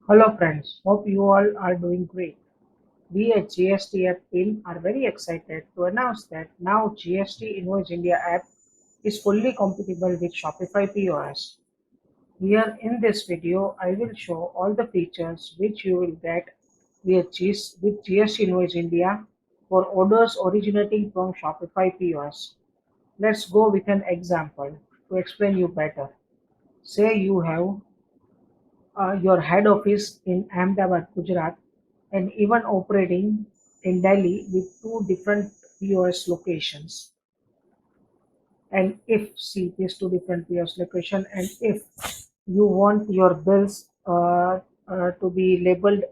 Hello friends, hope you all are doing great. We at GST app team are very excited to announce that now GST Invoice India app is fully compatible with Shopify POS. Here in this video, I will show all the features which you will get with GST Invoice India for orders originating from Shopify POS. Let's go with an example to explain you better. Say you have your head office in Ahmedabad, Gujarat, and even operating in Delhi with two different POS locations. And if see these two different POS location, and if you want your bills to be labeled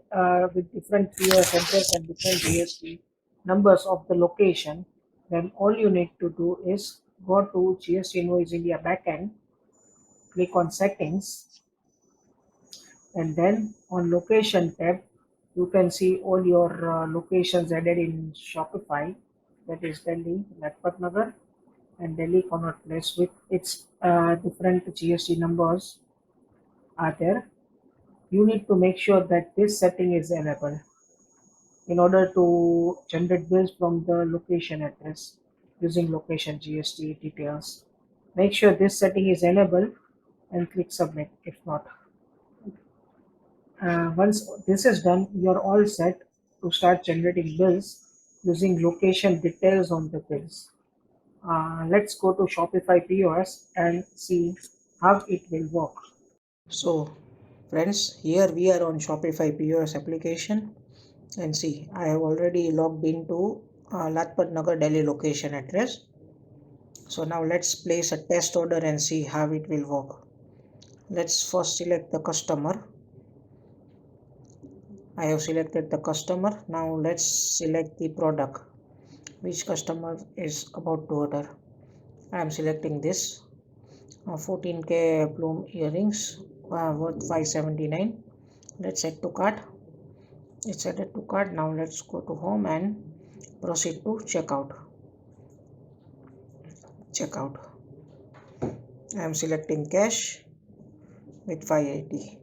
with different POS address and different GST numbers of the location, then all you need to do is go to GST Invoice India backend, click on settings, and then on location tab you can see all your locations added in Shopify, that is Delhi, Lajpat Nagar, and Delhi Connaught Place with its different GST numbers are there. You need to make sure that this setting is enabled in order to generate bills from the location address using location GST details. Make sure this setting is enabled and click submit if not. Once this is done, you're all set to start generating bills using location details on the bills. Let's go to Shopify POS and see how it will work. So friends, here we are on Shopify POS application, and see I have already logged into Lajpat Nagar Delhi location address. So now let's place a test order and see how it will work. Let's first select the customer. I have selected the customer. Now let's select the product which customer is about to order. I am selecting this 14K plume earrings worth 579. Let's add to cart. It's added to cart. Now let's go to home and proceed to checkout. I am selecting cash with 580.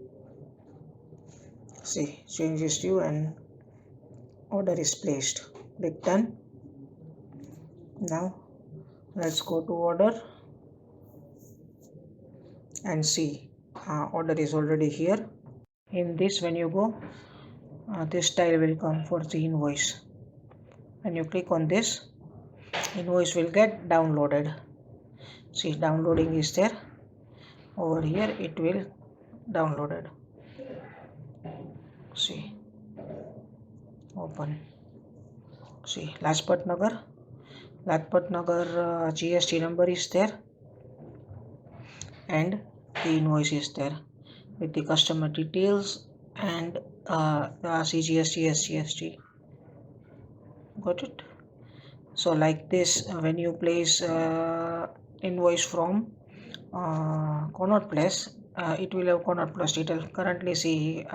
See, changes due and order is placed. Click done. Now let's go to order and see order is already here. In this, when you go, this tile will come for the invoice. When you click on this, invoice will get downloaded. See, downloading is there. Over here it will downloaded. See, open. See, Lajpat Nagar GST number is there and the invoice is there with the customer details and the CGST SGST. Got it? So like this, when you place invoice from Connaught Place, it will have Connaught Place detail. Currently see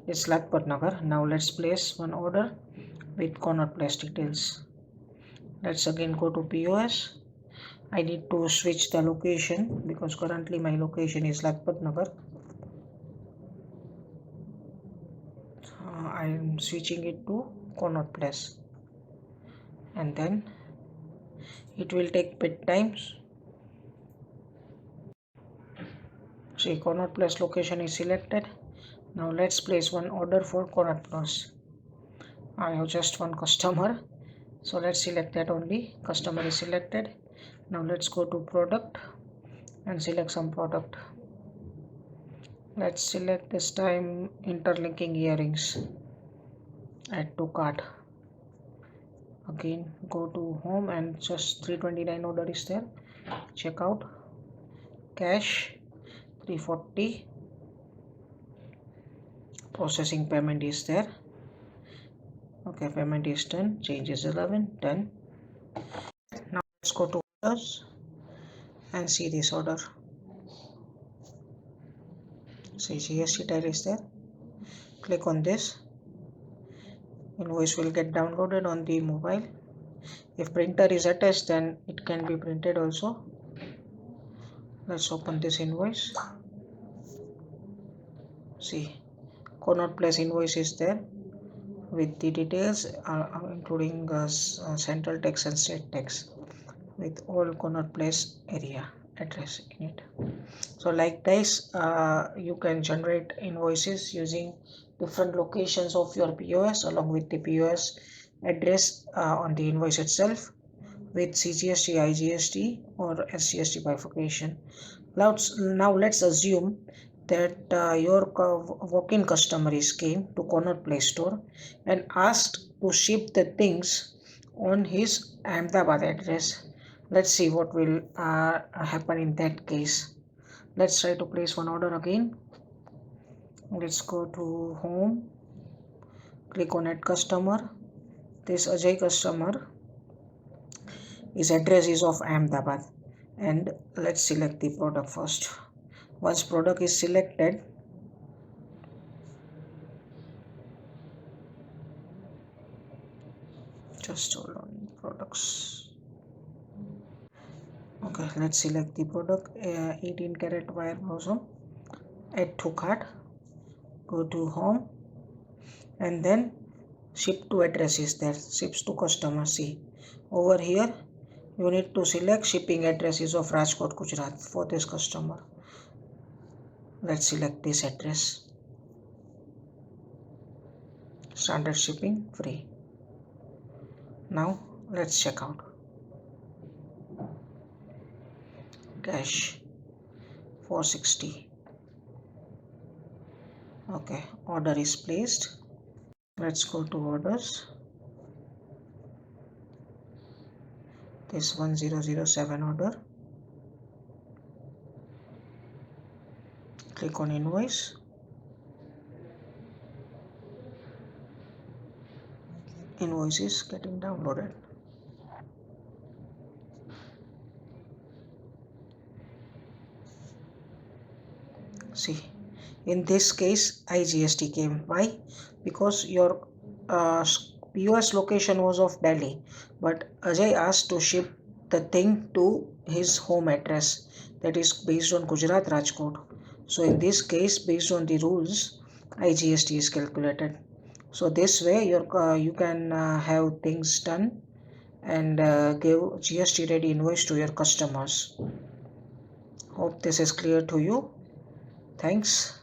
it's Lajpat Nagar. Now let's place one order with Connaught Place details. Let's again go to POS. I need to switch the location because currently my location is Lajpat Nagar. I am switching it to Connaught Place, and then it will take bit times. See, Connaught Place location is selected. Now let's place one order for Connaught Place. I have just one customer, so let's select that only. Customer is selected. Now let's go to product and select some product. Let's select this time interlinking earrings. Add to cart. Again go to home and just 329 order is there. Checkout. Cash 340. Processing payment is there. Okay, payment is done. Change is 11. Done. Now let's go to orders and see this order. See, GST tile is there. Click on this. Invoice will get downloaded on the mobile. If printer is attached, then it can be printed also. Let's open this invoice. See, cannot place invoice is there with the details including central tax and state tax with all cannot place area address in it. So like this, you can generate invoices using different locations of your POS along with the POS address on the invoice itself with CGST, IGST or SGST bifurcation. Now let's assume that your walk-in customer is came to Connaught Play Store and asked to ship the things on his Ahmedabad address. Let's see what will happen in that case. Let's try to place one order again. Let's go to home, click on add customer. This Ajay customer, his address is of Ahmedabad, and let's select the product first. Once product is selected, just hold on, products. Okay, let's select the product, 18 karat wire blossom, add to cart, go to home, and then ship to address is there, ships to customer. See over here you need to select shipping address is of Rajkot, Gujarat for this customer. Let's select this address, standard shipping free. Now let's check out. Cash 460. Okay, order is placed. Let's go to orders. This 1007 order. Click on invoice. Invoice is getting downloaded. See, in this case IGST came. Why? Because your POS location was of Delhi, but Ajay asked to ship the thing to his home address, that is based on Gujarat, Rajkot. So in this case, based on the rules, IGST is calculated. So this way you can have things done and give GST ready invoice to your customers. Hope this is clear to you. Thanks.